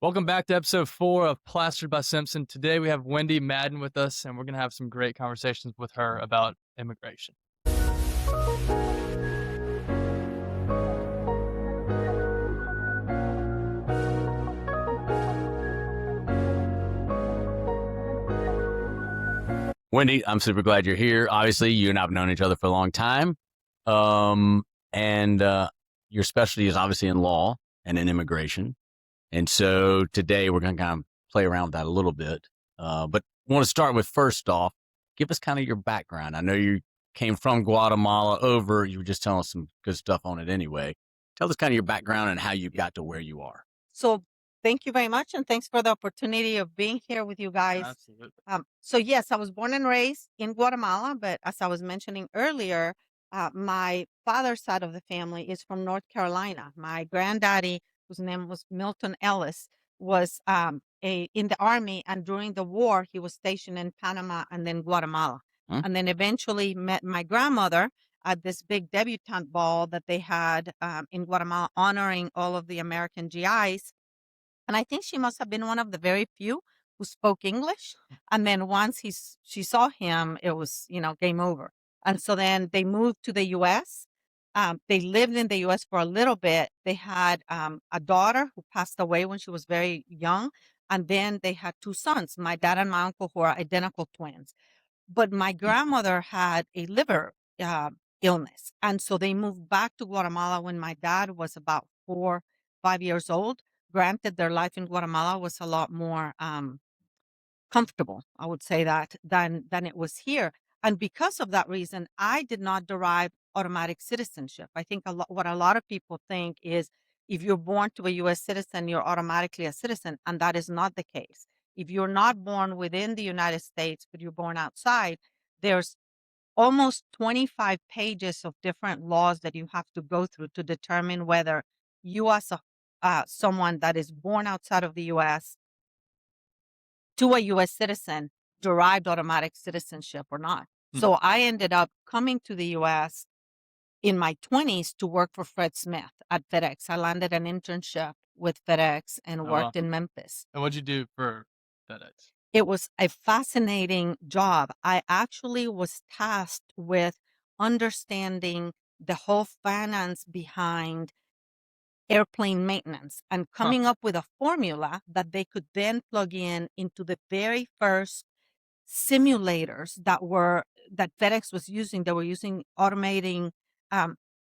Welcome back to episode 4 of Plastered by Simpson. Today we have Wendy Madden with us, and we're going to have some great conversations with her about immigration. Wendy, I'm super glad you're here. Obviously, you and I have known each other for a long time. And your specialty is obviously in law and in immigration. And so today we're going to kind of play around with that a little bit. But I want to start with, first off, give us kind of your background. I know you came from Guatemala over. You were just telling us some good stuff on it anyway. Tell us kind of your background and how you got to where you are. So thank you very much, and thanks for the opportunity of being here with you guys. Absolutely. So yes, I was born and raised in Guatemala, but as I was mentioning earlier, my father's side of the family is from North Carolina. My granddaddy, whose name was Milton Ellis, was in the army, and during the war, he was stationed in Panama and then Guatemala, and then eventually met my grandmother at this big debutante ball that they had in Guatemala, honoring all of the American GIs. And I think she must have been one of the very few who spoke English. And then once she saw him, it was, game over. And so then they moved to the U.S. They lived in the U.S. for a little bit. They had a daughter who passed away when she was very young. And then they had two sons, my dad and my uncle, who are identical twins. But my grandmother had a liver illness. And so they moved back to Guatemala when my dad was about 5 years old. Granted, their life in Guatemala was a lot more comfortable, I would say that, than it was here. And because of that reason, I did not derive automatic citizenship. I think what a lot of people think is if you're born to a U.S. citizen, you're automatically a citizen, and that is not the case. If you're not born within the United States, but you're born outside, there's almost 25 pages of different laws that you have to go through to determine whether you, as someone that is born outside of the U.S. to a U.S. citizen, derived automatic citizenship or not. So I ended up coming to the U.S. in my 20s to work for Fred Smith at FedEx. I landed an internship with FedEx and worked in Memphis. And what'd you do for FedEx? It was a fascinating job. I actually was tasked with understanding the whole finance behind airplane maintenance and coming up with a formula that they could then plug in into the very first simulators that FedEx was using. They were using automating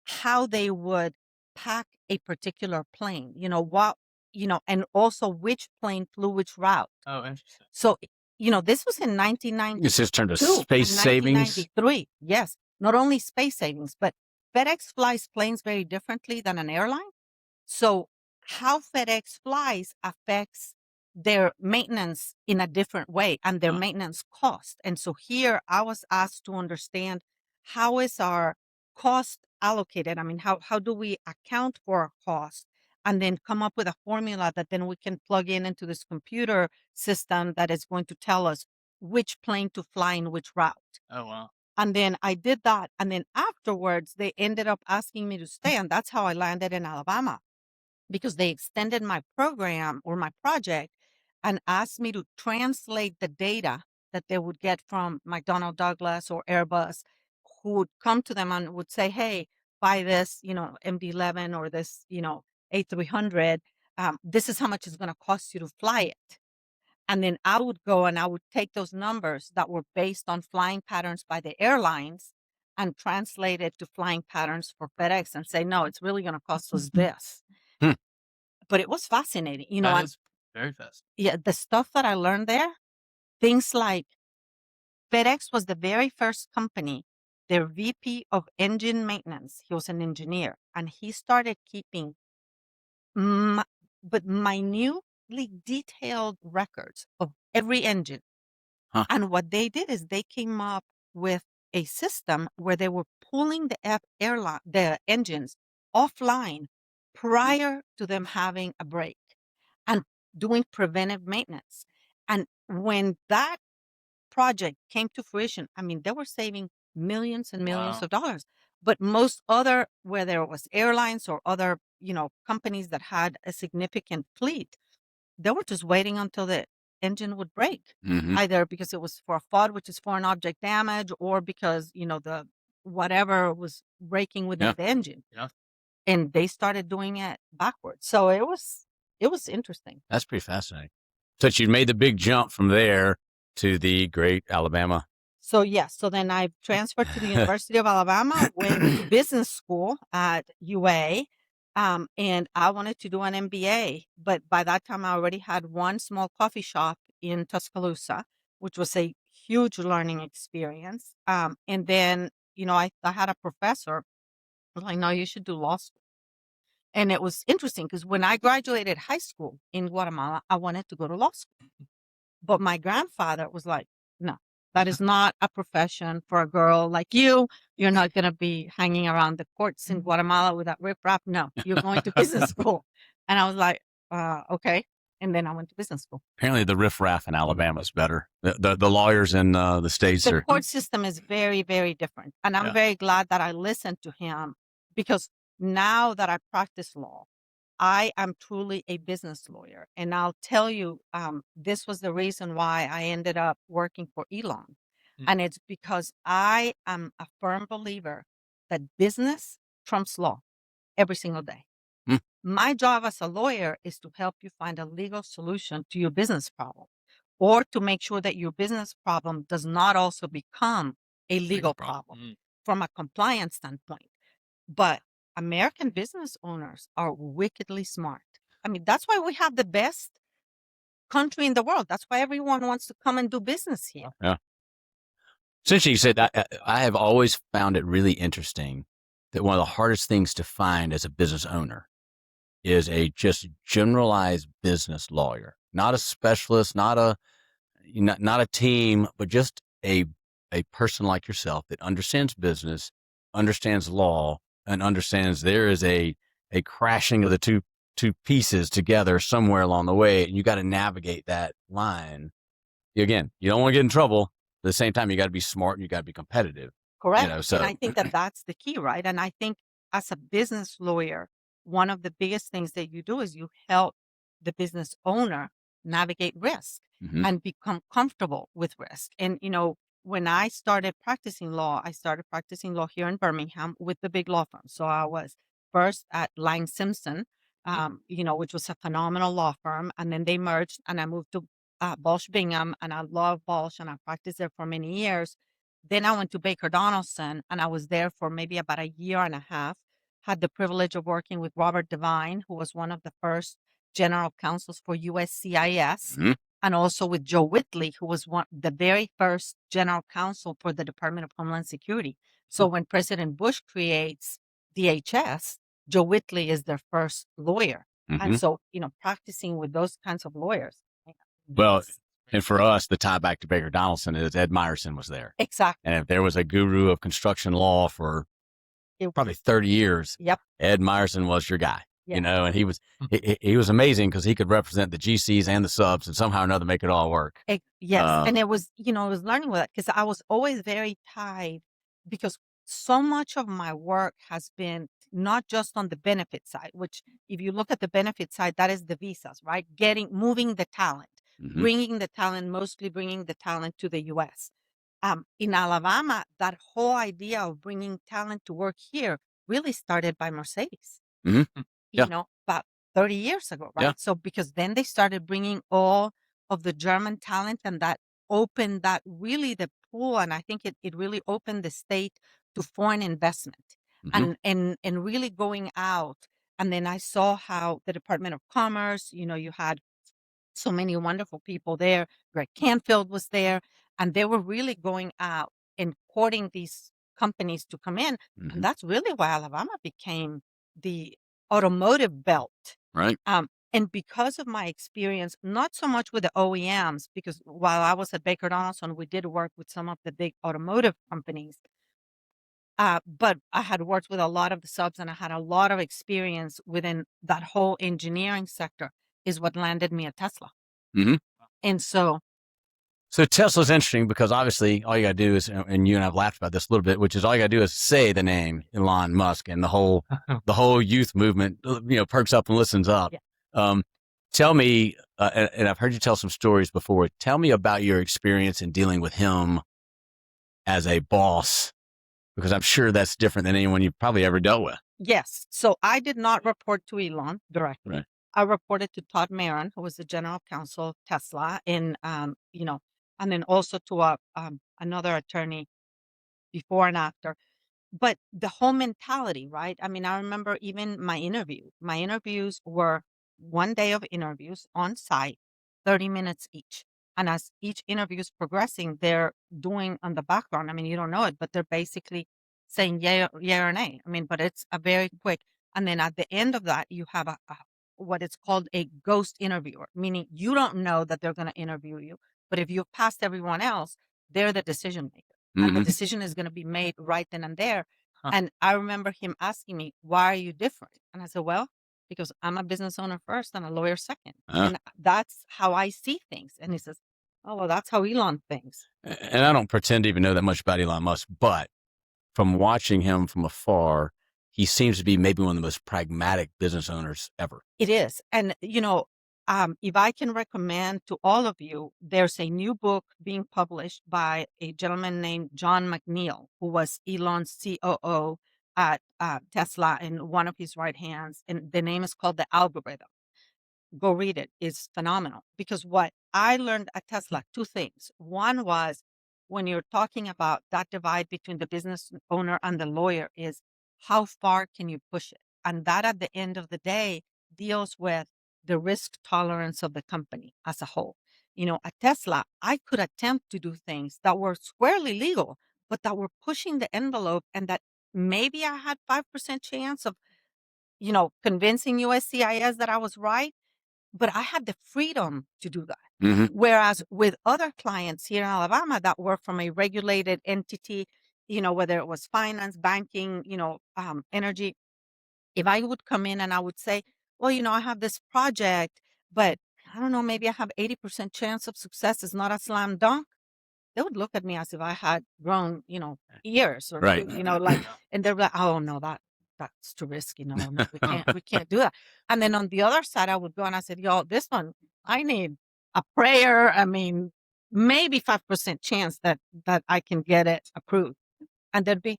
how they would pack a particular plane, and also which plane flew which route. Oh, interesting. So, this was in 1992. It's just turned to and space savings. 1993. Yes. Not only space savings, but FedEx flies planes very differently than an airline. So how FedEx flies affects their maintenance in a different way and their maintenance cost. And so here I was asked to understand, how is our cost allocated? I mean, how do we account for our cost and then come up with a formula that then we can plug in into this computer system that is going to tell us which plane to fly in which route. Oh, wow. And then I did that. And then afterwards, they ended up asking me to stay. And that's how I landed in Alabama, because they extended my program or my project and asked me to translate the data that they would get from McDonnell Douglas or Airbus, who would come to them and would say, hey, buy this, MD-11 or this, A300. This is how much it's going to cost you to fly it. And then I would go and I would take those numbers that were based on flying patterns by the airlines and translate it to flying patterns for FedEx and say, no, it's really going to cost us this. But it was fascinating, That is very fast. yeah, the stuff that I learned there, things like FedEx was the very first company, their VP of engine maintenance, he was an engineer, and he started keeping but minutely detailed records of every engine. And what they did is they came up with a system where they were pulling the engines offline prior to them having a break and doing preventive maintenance. And when that project came to fruition, I mean, they were saving millions and millions of dollars. But most other, whether it was airlines or other, companies that had a significant fleet, they were just waiting until the engine would break, Mm-hmm. either because it was for FOD, which is foreign object damage, or because, the whatever was breaking within Yeah. the engine. Yeah. And they started doing it backwards. So it was interesting. That's pretty fascinating. So you made the big jump from there to the great Alabama. So yes, so then I transferred to the University of Alabama, went to business school at UA, and I wanted to do an MBA. But by that time, I already had one small coffee shop in Tuscaloosa, which was a huge learning experience. And then, I had a professor who was like, no, you should do law school. And it was interesting because when I graduated high school in Guatemala, I wanted to go to law school. But my grandfather was like, no, that is not a profession for a girl like you. You're not going to be hanging around the courts in Guatemala with that riprap. No, you're going to business school. And I was like, okay. And then I went to business school. Apparently, the riffraff in Alabama is better. The lawyers in the states The are. court system is very, very different. And I'm Yeah. very glad that I listened to him, because now that I practice law, I am truly a business lawyer. And I'll tell you, this was the reason why I ended up working for Elon. And it's because I am a firm believer that business trumps law every single day. Mm. My job as a lawyer is to help you find a legal solution to your business problem, or to make sure that your business problem does not also become a legal problem from a compliance standpoint. But American business owners are wickedly smart. I mean, that's why we have the best country in the world. That's why everyone wants to come and do business here. Yeah. Since you said that, I have always found it really interesting that one of the hardest things to find as a business owner is a just generalized business lawyer, not a specialist, not a team, but just a person like yourself that understands business, understands law, and understands there is a crashing of the two pieces together somewhere along the way, and you got to navigate that line. Again, you don't want to get in trouble. At the same time, you got to be smart and you got to be competitive. Correct. So And I think that that's the key, right? And I think as a business lawyer, one of the biggest things that you do is you help the business owner navigate risk and become comfortable with risk. And, when I started practicing law, I started practicing law here in Birmingham with the big law firm. So I was first at Lang Simpson, which was a phenomenal law firm. And then they merged and I moved to Balch Bingham, and I love Balch, and I practiced there for many years. Then I went to Baker Donaldson, and I was there for maybe about a year and a half. Had the privilege of working with Robert Devine, who was one of the first general counsels for USCIS, and also with Joe Whitley, who was the very first general counsel for the Department of Homeland Security. So when President Bush creates DHS, Joe Whitley is their first lawyer. And so, practicing with those kinds of lawyers. Well, and for us, the tie back to Baker Donaldson is Ed Myerson was there. Exactly. And if there was a guru of construction law for probably 30 years, Yep. Ed Myerson was your guy. Yeah. And he was amazing because he could represent the GCs and the subs and somehow or another make it all work. Yes. And it was, I was learning with that because I was always very tied, because so much of my work has been not just on the benefit side, which if you look at the benefit side, that is the visas, right? Moving the talent, mostly bringing the talent to the U.S. In Alabama, that whole idea of bringing talent to work here really started by Mercedes, about 30 years ago, right? Yeah. So because then they started bringing all of the German talent, and that opened that really the pool. And I think it really opened the state to foreign investment and really going out. And then I saw how the Department of Commerce, you had so many wonderful people there. Greg Canfield was there, and they were really going out and courting these companies to come in. And that's really why Alabama became the automotive belt. Right. And because of my experience, not so much with the OEMs, because while I was at Baker Donaldson, we did work with some of the big automotive companies. But I had worked with a lot of the subs, and I had a lot of experience within that whole engineering sector is what landed me at Tesla. And so Tesla's interesting because obviously all you got to do is, and you and I've laughed about this a little bit, which is all you got to do is say the name Elon Musk, and the whole youth movement, perks up and listens up. Yeah. Tell me, and I've heard you tell some stories before. Tell me about your experience in dealing with him as a boss, because I'm sure that's different than anyone you've probably ever dealt with. Yes. So I did not report to Elon directly. Right. I reported to Todd Maron, who was the general counsel of Tesla, and and then also to another attorney before and after. But the whole mentality, right? I mean, I remember even my interview. My interviews were 1 day of interviews on site, 30 minutes each. And as each interview is progressing, they're doing on the background. I mean, you don't know it, but they're basically saying yeah or nay. I mean, but it's a very quick. And then at the end of that, you have what it's called a ghost interviewer, meaning you don't know that they're going to interview you. But if you've passed everyone else, they're the decision maker. And the decision is going to be made right then and there. Huh. And I remember him asking me, "Why are you different?" And I said, "Well, because I'm a business owner first and a lawyer second. And that's how I see things." And he says, "Oh, well, that's how Elon thinks." And I don't pretend to even know that much about Elon Musk, but from watching him from afar, he seems to be maybe one of the most pragmatic business owners ever. It is. And, if I can recommend to all of you, there's a new book being published by a gentleman named John McNeil, who was Elon's COO at Tesla and one of his right hands. And the name is called The Algorithm. Go read it. It's phenomenal. Because what I learned at Tesla, two things. One was when you're talking about that divide between the business owner and the lawyer is how far can you push it? And that at the end of the day deals with the risk tolerance of the company as a whole. At Tesla, I could attempt to do things that were squarely legal, but that were pushing the envelope and that maybe I had 5% chance of, convincing USCIS that I was right, but I had the freedom to do that. Whereas with other clients here in Alabama that were from a regulated entity, whether it was finance, banking, energy, if I would come in and I would say, well, I have this project, but I don't know, maybe I have 80% chance of success. It's not a slam dunk. They would look at me as if I had grown, ears or Right. and they're like, "Oh no, that's too risky. No, we can't do that." And then on the other side, I would go and I said, "Yo, this one, I need a prayer. I mean, maybe 5% chance that I can get it approved." And there'd be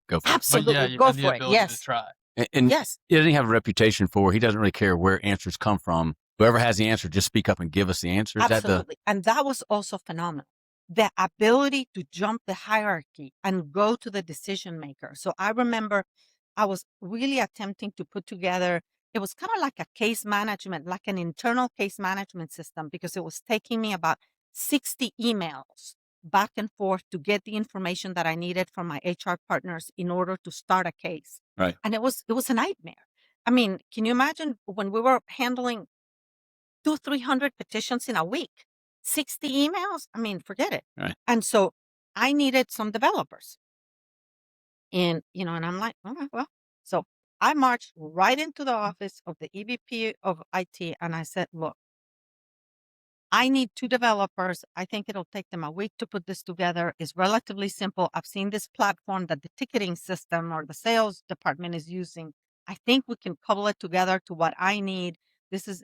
Go for it. absolutely you go have the for it. ability to Yes, try. And yes. he doesn't have a reputation for, he doesn't really care where answers come from. Whoever has the answer, just speak up and give us the answer. Is that the Absolutely. And that was also phenomenal. The ability to jump the hierarchy and go to the decision maker. So I remember I was really attempting to put together, it was kind of like a case management, like an internal case management system, because it was taking me about 60 emails back and forth to get the information that I needed from my HR partners in order to start a case. right? And it was a nightmare. I mean, can you imagine when we were handling 300 petitions in a week, 60 emails? I mean, forget it. Right. And so I needed some developers. And I'm like, all right, well, so I marched right into the office of the EVP of IT and I said, look, I need 2 developers. I think it'll take them a week to put this together. It's relatively simple. I've seen this platform that the ticketing system or the sales department is using. I think we can cobble it together to what I need.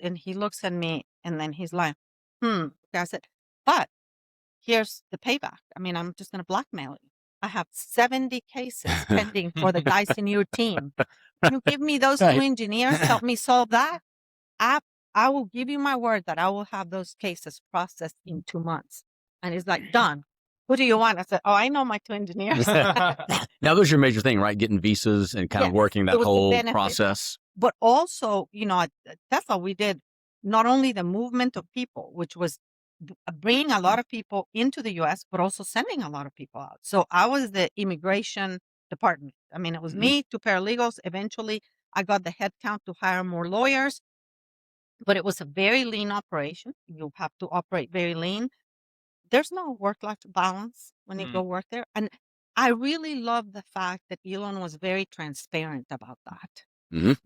And he looks at me and then he's like, Okay, I said, but here's the payback. I mean, I'm just going to blackmail you. I have 70 cases pending for the guys in your team. You give me those 2 Right. engineers, help me solve that. I, I will give you my word that I will have those cases processed in 2 months. And he's like, done. Who do you want? I said, oh, I know my 2 engineers. Now, those are your major thing, right? Getting visas and kind of Yes, working it that was the whole benefit. process. But also, at Tesla, we did not only the movement of people, which was bringing a lot of people into the US, but also sending a lot of people out. So I was the immigration department. I mean, it was me, 2 paralegals. Eventually, I got the headcount to hire more lawyers, but it was a very lean operation. You have to operate very lean. There's no work-life balance when you go work there. And I really love the fact that Elon was very transparent about that. Mhm.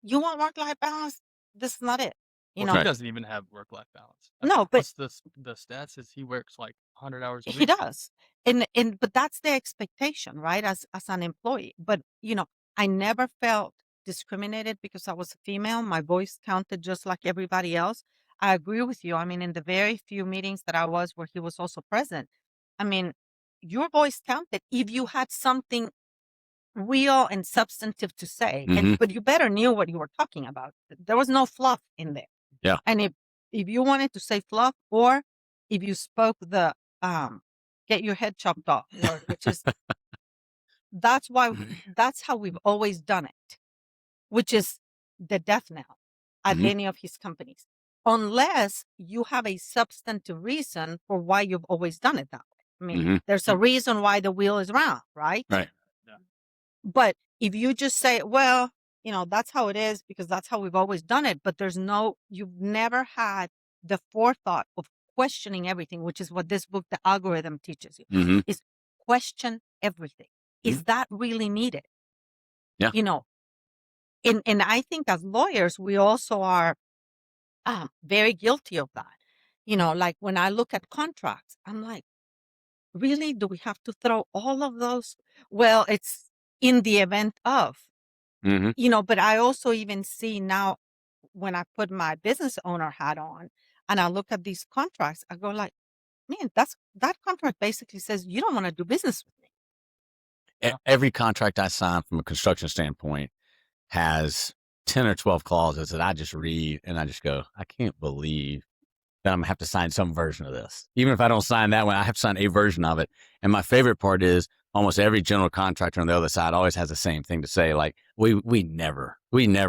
You want work-life balance? This is not it. Well, Right. he doesn't even have work-life balance. No, but What's the stats is he works like 100 hours a he week. does. But that's the expectation, right? As an employee. But I never felt discriminated because I was a female. My voice counted just like everybody else. I agree with you. I mean, in the very few meetings that I was where he was also present, I mean, your voice counted if you had something real and substantive to say. hmm But you better knew what you were talking about. There was no fluff in there. Yeah. And if you wanted to say fluff, or if you spoke the um get your head chopped off word, which is that's why that's how we've always done it, which is the death knell at Mhm. any of his companies, unless you have a substantive reason for why you've always done it that way. I mean, Mhm. there's a reason why the wheel is round, right? Right. Yeah. But if you just say, well, that's how it is because that's how we've always done it, but you've never had the forethought of questioning everything, which is what this book, The Algorithm, teaches you, hmm is question everything. Is that really needed? Yeah. And I think as lawyers, we also are very guilty of that. Like when I look at contracts, I'm like, really? Do we have to throw all of those? Well, it's in the event of. hmm But I also even see now when I put my business owner hat on and I look at these contracts, I go like, man, that contract basically says you don't want to do business with me. Yeah. Every contract I sign from a construction standpoint has 10 or 12 clauses that I just read and I just go, I can't believe that I'm gonna have to sign some version of this. Even if I don't sign that one, I have to sign a version of it. And my favorite part is almost every general contractor on the other side always has the same thing to say, like, we never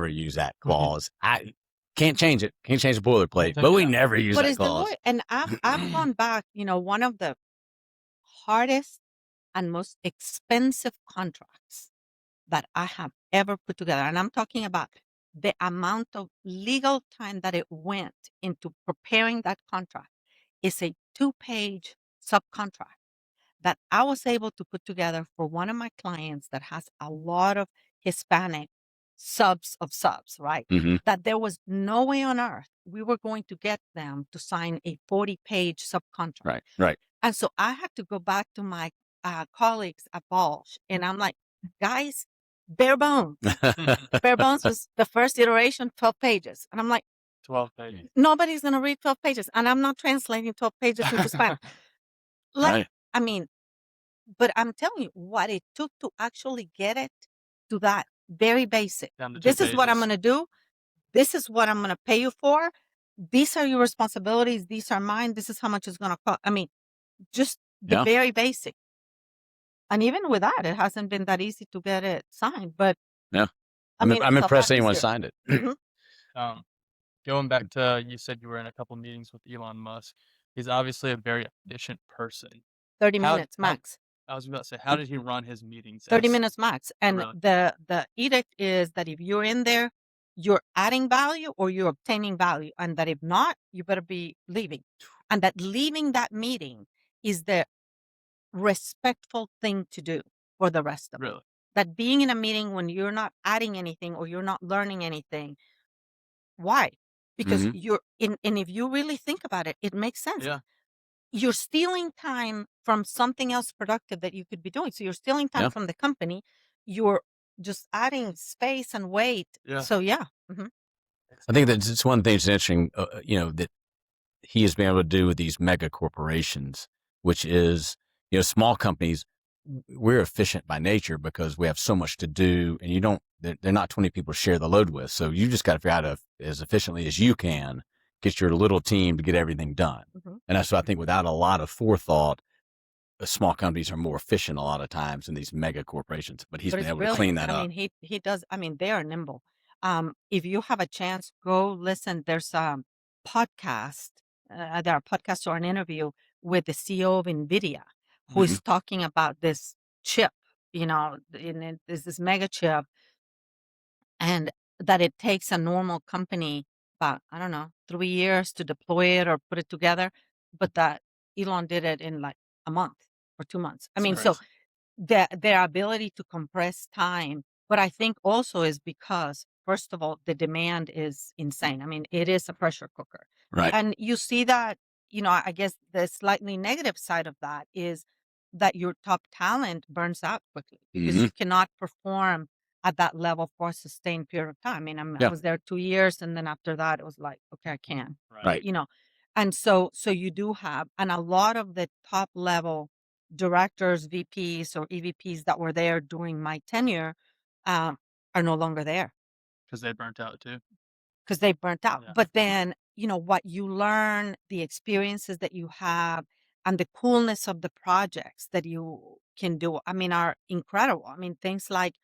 use that clause. I can't change it. Can't change the boilerplate, take but it we out. never use But that is the clause. lawyer, and I've gone back, one of the hardest and most expensive contracts that I have ever put together. And I'm talking about the amount of legal time that it went into preparing that contract is a 2-page subcontract that I was able to put together for one of my clients that has a lot of Hispanic subs of subs, right? hmm That there was no way on earth we were going to get them to sign a 40-page subcontract. Right. Right. And so I had to go back to my colleagues at Balsh and I'm like, guys, bare bones. Bare bones was the first iteration, 12 pages. And I'm like, 12 pages. nobody's going to read 12 pages. And I'm not translating 12 pages into Spanish. Like, Right. I mean, but I'm telling you what it took to actually get it to that very basic. Down to 2 This is what I'm pages. going to do. This is what I'm going to pay you for. These are your responsibilities. These are mine. This is how much it's going to cost. I mean, just the Yeah. very basic. And even with that, it hasn't been that easy to get it signed. But Yeah. I mean, I'm it's a impressed lot anyone easier. signed it. Mhm. Um, Going back to you said you were in a couple meetings with Elon Musk. He's obviously a very efficient person. 30 How minutes how max. I was about to say, how did he run his meetings? 30 minutes max. And Really? the edict is that if you're in there, you're adding value or you're obtaining value. And that if not, you better be leaving. And that leaving that meeting is the respectful thing to do for the rest of it. Really? That being in a meeting when you're not adding anything or you're not learning anything, why? Because hmm and if you really think about it, it makes sense. Yeah. You're stealing time from something else productive that you could be doing. So you're stealing time Yeah. from the company. You're just adding space and weight. Yeah. So yeah. I think that's it's one thing that's interesting, that he has been able to do with these mega corporations, which is, small companies, we're efficient by nature because we have so much to do and they're not 20 people to share the load with. So you just got to figure out as efficiently as you can, get your little team to get everything done. Mhm. And that's what I think without a lot of forethought, the small companies are more efficient a lot of times than these mega corporations, but he's But been it's able to clean brilliant. that I up. mean, he does. I mean, they are nimble. If you have a chance, go listen. There's a podcast. There are podcasts or an interview with the CEO of NVIDIA, who Mhm. is talking about this chip. There's this mega chip, and that it takes a normal company about, I don't know, 3 years to deploy it or put it together, but that Elon did it in like a month or 2 months. I It's mean, so crazy. their ability to compress time, but I think also is because, first of all, the demand is insane. I mean, it is a pressure cooker. Right. And you see that, I guess the slightly negative side of that is that your top talent burns out quickly because hmm you cannot perform at that level for a sustained period of time. I mean, I Yeah. was there 2 years, and then after that, it was like, okay, I can't, Right. you know. And so you do have, and a lot of the top level directors, VPs, or EVPs that were there during my tenure um, are no longer there because they burnt out too. because they burnt out. Yeah. But then, what you learn, the experiences that you have, and the coolness of the projects that you can do, I mean, are incredible. I mean, things like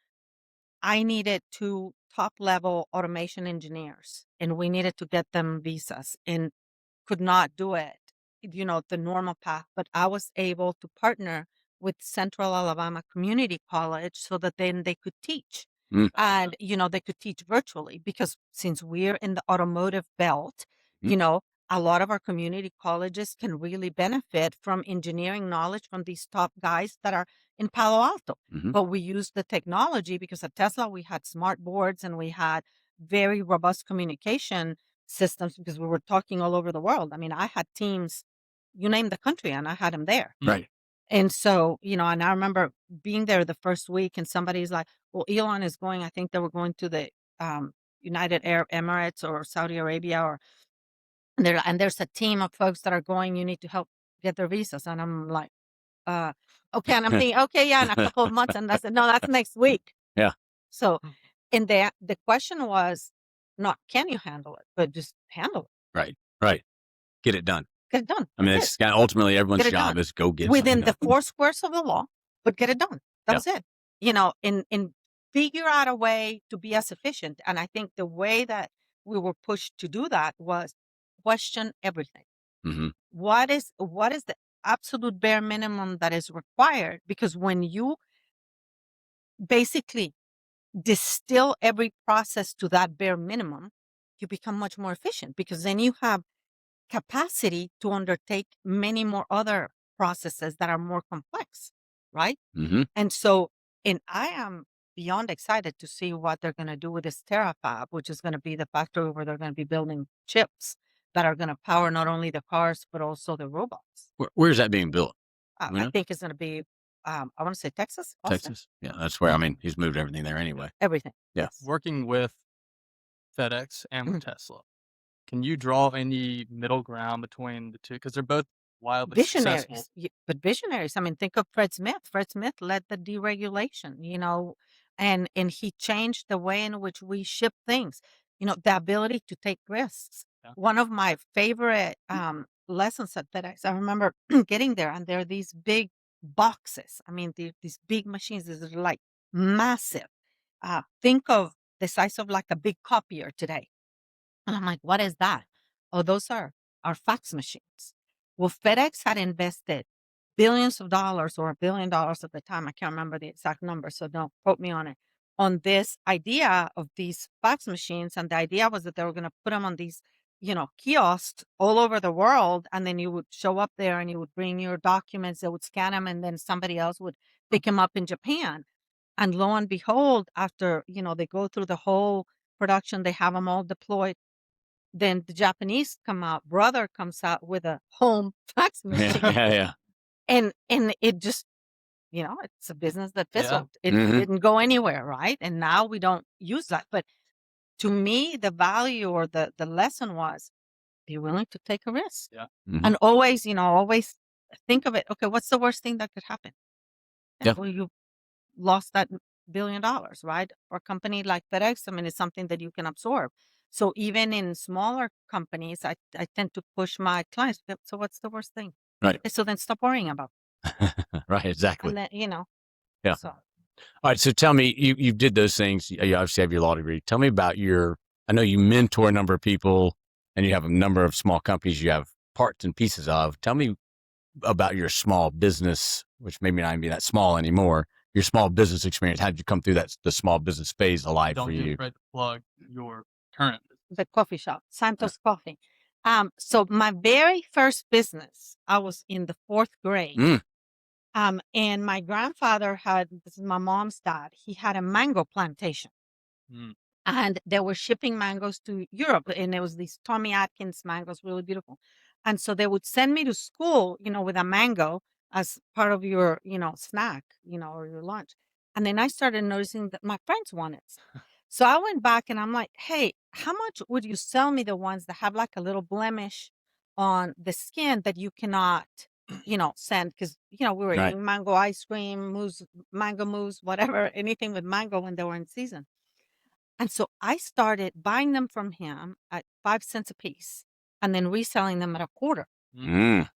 I needed two top level automation engineers, and we needed to get them visas and could not do it, the normal path. But I was able to partner with Central Alabama Community College so that then they could teach. Mm. And, they could teach virtually because since we're in the automotive belt, Mm. a lot of our community colleges can really benefit from engineering knowledge from these top guys that are in Palo Alto. Mhm. But we used the technology because at Tesla, we had smart boards and we had very robust communication systems because we were talking all over the world. I mean, I had teams, you name the country, and I had them there. Right. And so, and I remember being there the first week, and somebody's like, well, Elon is going, I think they were going to the United Arab Emirates or Saudi Arabia, and there's a team of folks that are going, you need to help get their visas. And I'm like, uh, okay. And I'm thinking, okay, yeah, in a couple of months. And I said, no, that's next week. Yeah. So, Mm. and the question was not, can you handle it, but just handle it. Right. Right. Get it done. Get it done. I mean, That's it's ultimately everyone's Get it job done. is go get Within something the done. four squares of the law, but get it done. That Yeah. was it. And figure out a way to be as efficient. And I think the way that we were pushed to do that was question everything. Hmm. What is the absolute bare minimum that is required? Because when you basically distill every process to that bare minimum, you become much more efficient because then you have capacity to undertake many more other processes that are more complex, right? Hmm. And so, and I am beyond excited to see what they're going to do with this TerraFab, which is going to be the factory where they're going to be building chips that are going to power not only the cars, but also the robots. Where's that being built? I think it's going to be, I want to say Texas, Austin, Texas. Yeah, that's where. I mean, he's moved everything there anyway. everything. Yeah. Yes. Working with FedEx and with Mhm. Tesla, can you draw any middle ground between the two? Because they're both wildly successful. Visionaries, but visionaries. I mean, think of Fred Smith. Fred Smith led the deregulation, and he changed the way in which we ship things. The ability to take risks. Yeah. One of my favorite lessons at FedEx. I remember getting there, and there are these big boxes. I mean, these big machines. These are like massive. Think of the size of like a big copier today. And I'm like, what is that? Oh, those are our fax machines. Well, FedEx had invested billions of dollars or $1 billion at the time. I can't remember the exact number, so don't quote me on it. On this idea of these fax machines. And the idea was that they were going to put them on these, kiosks all over the world. And then you would show up there and you would bring your documents, they would scan them, and then somebody else would pick them up in Japan. And lo and behold, after, they go through the whole production, they have them all deployed, then the Japanese brother comes out with a home fax Yeah. machine. Yeah. And it just, it's a business that Yeah. fizzled. It Mhm. didn't go anywhere, right? And now we don't use that. But to me, the value or the lesson was be willing to take a risk. Yeah. Mhm. And always think of it. Okay, what's the worst thing that could happen? Yeah. Well, you lost that $1 billion, right? Or a company like FedEx, I mean, it's something that you can absorb. So even in smaller companies, I tend to push my clients. So what's the worst thing? Right. Okay, so then stop worrying about Right. it. Exactly. And then, Yeah. so All right. So tell me, you did those things. You obviously have your law degree. Tell me about I know you mentor a number of people and you have a number of small companies you have parts and pieces of. Tell me about your small business, which maybe not even be that small anymore. Your small business experience. How did you come through the small business phase of life Don't for be you? afraid to plug your current business. the coffee shop, Santos Coffee. So my very first business, I was in the 4th grade. Mm. And my grandfather this is my mom's dad, he had a mango plantation. Mm. And they were shipping mangoes to Europe, and it was these Tommy Atkins mangoes, really beautiful. And so they would send me to school, with a mango as part of your, snack, or your lunch. And then I started noticing that my friends wanted some. So I went back and I'm like, hey, how much would you sell me the ones that have like a little blemish on the skin that you cannot, send? Because, we were Right. eating mango ice cream, mousse, mango mousse, whatever, anything with mango when they were in season. And so I started buying them from him at 5 cents a piece and then reselling them at a quarter. Mm.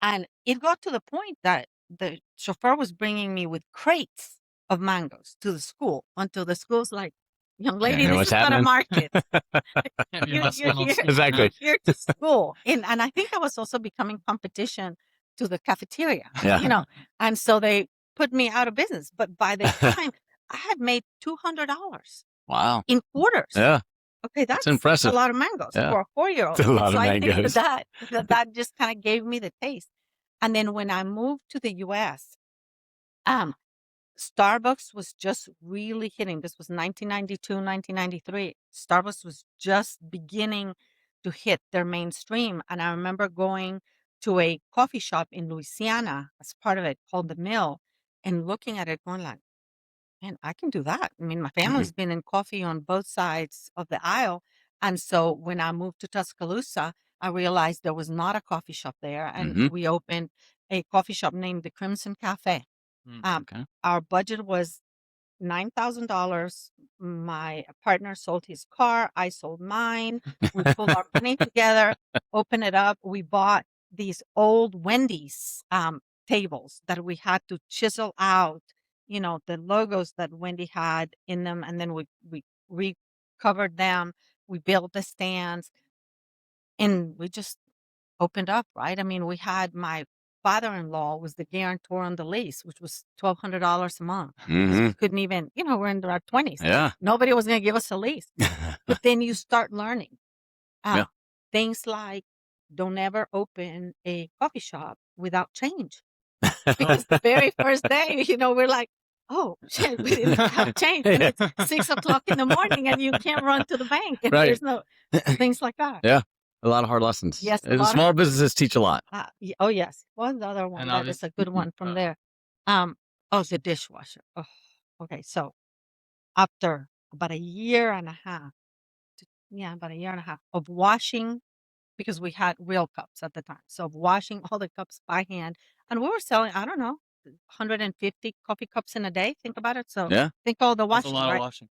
And it got to the point that the chauffeur was bringing me with crates of mangoes to the school until the school's like, young lady, know this what's is not a happening? market. You're You're, not you're selling here, stuff. Exactly. you're here to school. And I think that was also becoming competition to the cafeteria, Yeah. And so they put me out of business. But by the time I had made $200 Wow. in quarters. Yeah. Okay, That's that's a impressive. lot of mangoes Yeah. for a 4-year-old. It's a And lot so of I think mangoes. that just kind of gave me the taste. And then when I moved to the US, um, Starbucks was just really hitting. This was 1992, 1993. Starbucks was just beginning to hit their mainstream. And I remember going to a coffee shop in Louisiana as part of it called The Mill and looking at it going like, man, I can do that. I mean, my family's been in coffee on both sides of the aisle. And so when I moved to Tuscaloosa, I realized there was not a coffee shop there. And Mhm. we opened a coffee shop named the Crimson Cafe. Okay. Our budget was $9,000. My partner sold his car. I sold mine. We pulled our money together, opened it up. We bought these old Wendy's tables that we had to chisel out, the logos that Wendy had in them. And then we recovered them. We built the stands and we just opened up, right? I mean, we had my father-in-law was the guarantor on the lease, which was $1,200 a month. 'Cause Mhm. we couldn't even, we're in our 20s. Yeah. Nobody was going to give us a lease. But then you start learning Yeah. things like don't ever open a coffee shop without change. Because the very first day, we're like, oh, shit, we didn't have change. And Yeah. it's 6 o'clock in the morning and you can't run to the bank and Right. there's no things like that. Yeah. A lot of hard lessons. Yes, a The lot of small businesses teach a lot. oh yes, what's the other one And that is a obviously, good one from uh, there? Oh, the dishwasher. Oh, okay. So after about a year and a half, about a year and a half of washing, because we had real cups at the time. So of washing all the cups by hand, and we were selling, I don't know, 150 coffee cups in a day. Think about it. So Yeah. think all the that's a washing, lot of right? washing.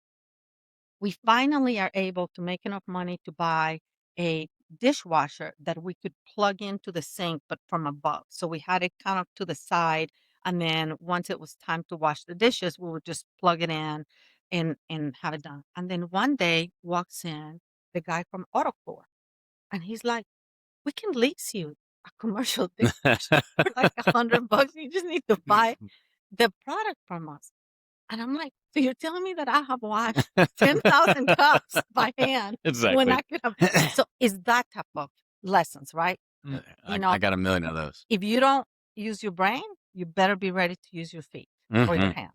We finally are able to make enough money to buy a dishwasher that we could plug into the sink, but from above. So we had it kind of to the side. And then once it was time to wash the dishes, we would just plug it in and have it done. And then one day walks in the guy from AutoCore and he's like, we can lease you a commercial dishwasher for like $100. You just need to buy the product from us. And I'm like, so you're telling me that I have washed 10,000 cups by hand when Exactly. I could have. So is that type of lessons, right? Mm. I got a million of those. If you don't use your brain, you better be ready to use your feet or your Mhm. hand.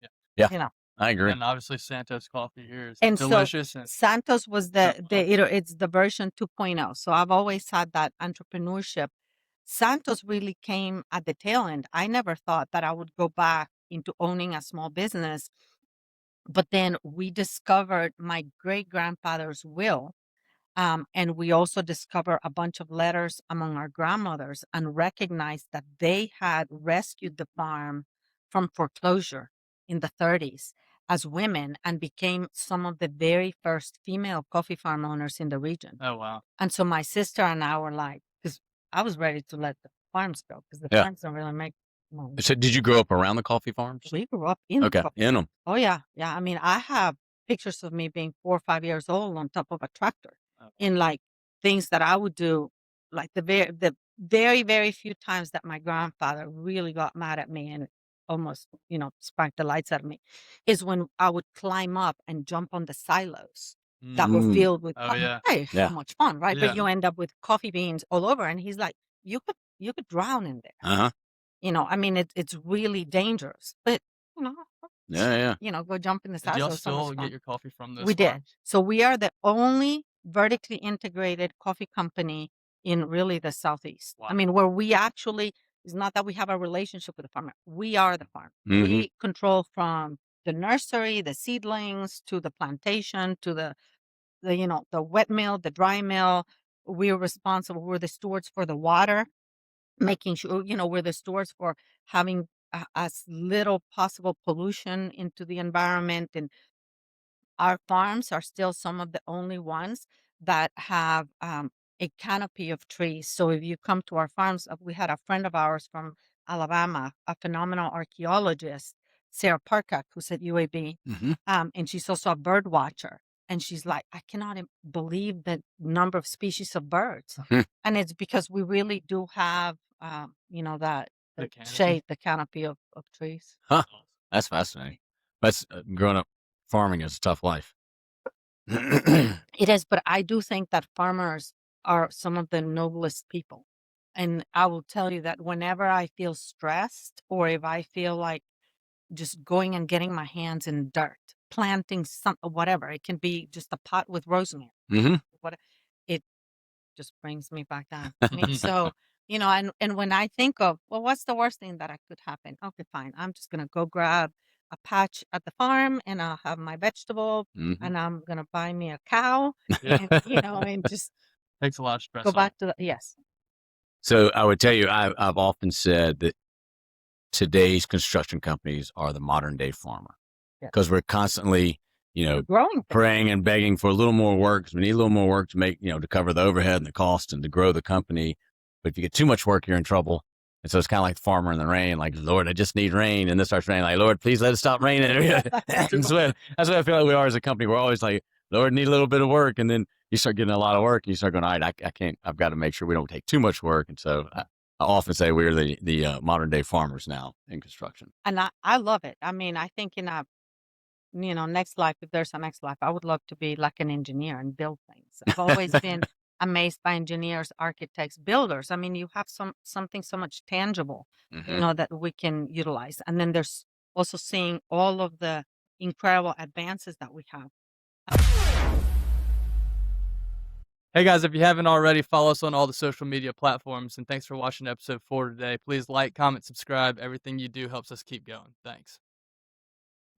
Yeah. Yeah. You know. I agree. And obviously, Santos coffee here is And so delicious. And Santos was Oh, it's the version 2.0. So I've always had that entrepreneurship. Santos really came at the tail end. I never thought that I would go back into owning a small business. But then we discovered my great grandfather's will. And we also discovered a bunch of letters among our grandmothers and recognized that they had rescued the farm from foreclosure in the 30s as women and became some of the very first female coffee farm owners in the region. oh wow. And so my sister and I were like, because I was ready to let the farms go because the Yeah. farms don't really make money. So did you grow up around the coffee farms? We grew up in the Okay. coffee In them. Oh, yeah. Yeah. I mean, I have pictures of me being 4 or 5 years old on top of a tractor Oh, wow. in like things that I would do, like the very, very few times that my grandfather really got mad at me and almost, sparked the lights out of me is when I would climb up and jump on the silos that were Mm. filled with Oh coffee. yeah. Hey, Yeah. how much fun, right? Yeah. But you end up with coffee beans all over. And he's like, you could drown in there. Uh-huh. I mean, it's really dangerous, but you know, Yeah. Yeah. go jump in the Did y'all silos. So much still get fun. your coffee from those We did. farms? So we are the only vertically integrated coffee company in really the Southeast. Wow. I mean, where we actually It's not that we have a relationship with the farmer. We are the farm. Hmm. We control from the nursery, the seedlings, to the plantation, to the wet mill, the dry mill. We're responsible. We're the stewards for the water, making sure, we're the stewards for having as little possible pollution into the environment. And our farms are still some of the only ones that have a canopy of trees. So if you come to our farms, we had a friend of ours from Alabama, a phenomenal archaeologist, Sarah Parkak, who's at UAB, Hmm. and she's also a bird watcher. And she's like, I cannot believe the number of species of birds. Hmm. And it's because we really do have, that The the canopy. shade, the canopy of trees. Huh. That's fascinating. That's growing up farming is a tough life. It is, but I do think that farmers are some of the noblest people. And I will tell you that whenever I feel stressed, or if I feel like just going and getting my hands in dirt, planting whatever, it can be just a pot with rosemary, Hmm. what it just brings me back down. I mean, so, and when I think of, well, what's the worst thing that could happen? Okay, fine. I'm just going to go grab a patch at the farm, and I'll have my vegetable, Hmm. and I'm going to buy me a cow, Yeah. and, and just Takes a lot of stress go off. back to yes. So I would tell you, I've often said that today's construction companies are the modern day farmer, Yes. because we're constantly, Growing things. praying and begging for a little more work, 'cause we need a little more work to make, to cover the overhead and the cost and to grow the company. But if you get too much work, you're in trouble. And so it's kind of like the farmer in the rain, like, Lord, I just need rain. And this starts raining, like, Lord, please let it stop raining. That's what I feel like we are as a company. We're always like, Lord, need a little bit of work. And then you start getting a lot of work and you start going, all right, I can't, I've got to make sure we don't take too much work. And so I often say we're the modern day farmers now in construction. And I love it. I mean, I think in a next life, if there's a next life, I would love to be like an engineer and build things. I've always been amazed by engineers, architects, builders. I mean, you have something so much tangible, Mhm. that we can utilize. And then there's also seeing all of the incredible advances that we have. Hey guys, if you haven't already, follow us on all the social media platforms. And thanks for watching episode 4 today. Please like, comment, subscribe. Everything you do helps us keep going. Thanks.